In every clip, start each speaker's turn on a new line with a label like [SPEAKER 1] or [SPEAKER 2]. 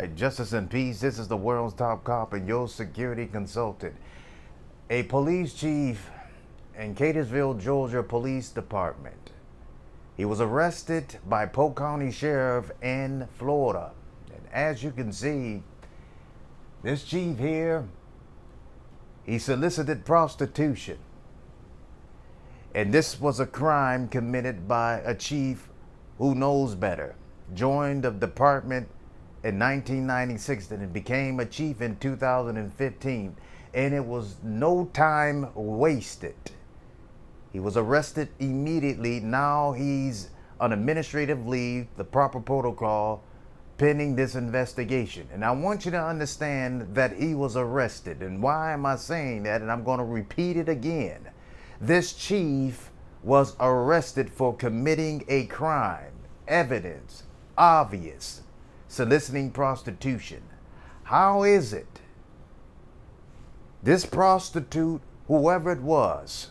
[SPEAKER 1] Hey, justice and peace. This is the world's top cop and your security consultant. A police chief in Catonsville, Georgia Police Department. He was arrested by Polk County Sheriff in Florida. And as you can see, this chief here, he solicited prostitution. And this was a crime committed by a chief who knows better. Joined the department in 1996 and became a chief in 2015. And it was no time wasted. He was arrested immediately. Now he's on administrative leave, the proper protocol, pending this investigation. And I want you to understand that he was arrested. And why am I saying that? And I'm going to repeat it again. This chief was arrested for committing a crime. Evidence, obvious. Soliciting prostitution. How is it? This prostitute, whoever it was,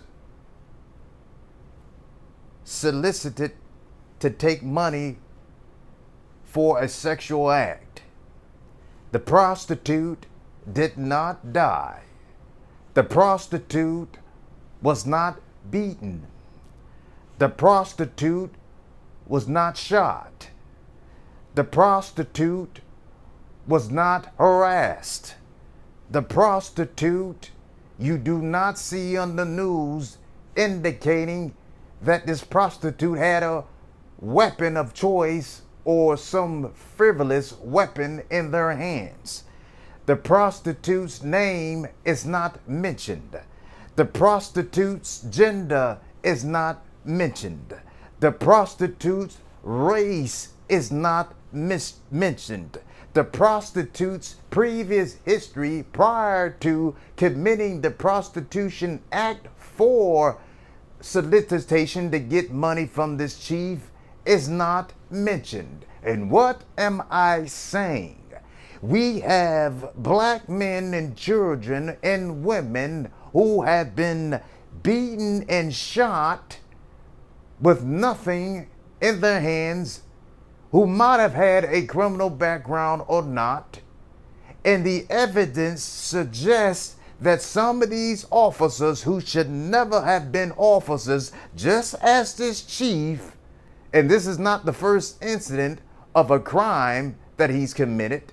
[SPEAKER 1] solicited to take money for a sexual act. The prostitute did not die. The prostitute was not beaten. The prostitute was not shot. The prostitute was not harassed. The prostitute you do not see on the news indicating that this prostitute had a weapon of choice or some frivolous weapon in their hands. The prostitute's name is not mentioned. The prostitute's gender is not mentioned. The prostitute's race is not mentioned. The prostitute's previous history prior to committing the prostitution act for solicitation to get money from this chief is not mentioned. And what am I saying? We have black men and children and women who have been beaten and shot with nothing in their hands, who might have had a criminal background or not. And the evidence suggests that some of these officers who should never have been officers, just as this chief, and this is not the first incident of a crime that he's committed.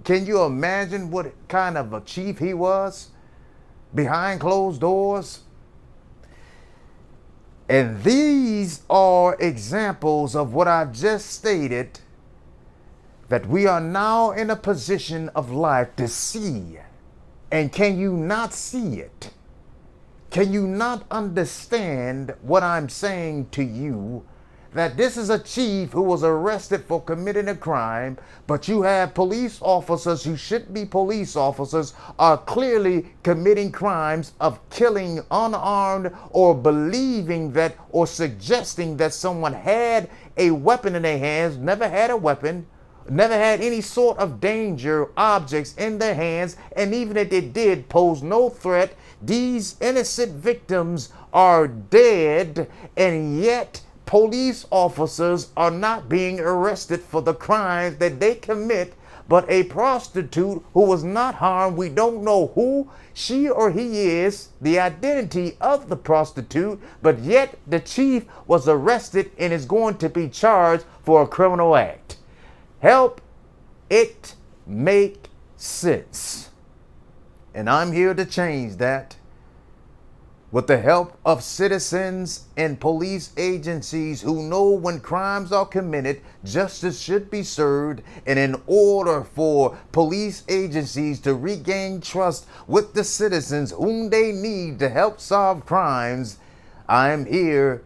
[SPEAKER 1] Can you imagine what kind of a chief he was behind closed doors? And these are examples of what I've just stated, that we are now in a position of life to see. And can you not see it? Can you not understand what I'm saying to you? That this is a chief who was arrested for committing a crime, but you have police officers who should be police officers are clearly committing crimes of killing unarmed, or believing that or suggesting that someone had a weapon in their hands, never had a weapon, never had any sort of danger objects in their hands, and even if they did pose no threat. These innocent victims are dead, and yet police officers are not being arrested for the crimes that they commit. But a prostitute who was not harmed, we don't know who she or he is, the identity of the prostitute, but yet the chief was arrested and is going to be charged for a criminal act. Help it make sense. And I'm here to change that. With the help of citizens and police agencies who know when crimes are committed, justice should be served. And in order for police agencies to regain trust with the citizens whom they need to help solve crimes, I am here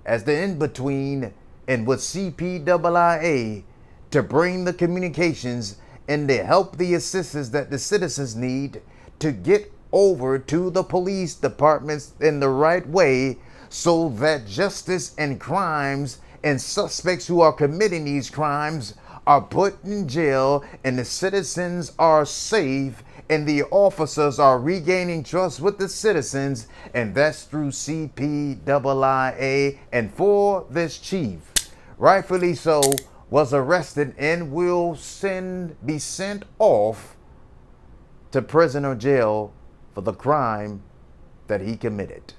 [SPEAKER 1] as the in-between and with CPIIA to bring the communications and to help the assistance that the citizens need to get over to the police departments in the right way, so that justice and crimes and suspects who are committing these crimes are put in jail, and the citizens are safe, and the officers are regaining trust with the citizens. And that's through CPIIA and for this chief. Rightfully so, was arrested and will be sent off to prison or jail for the crime that he committed.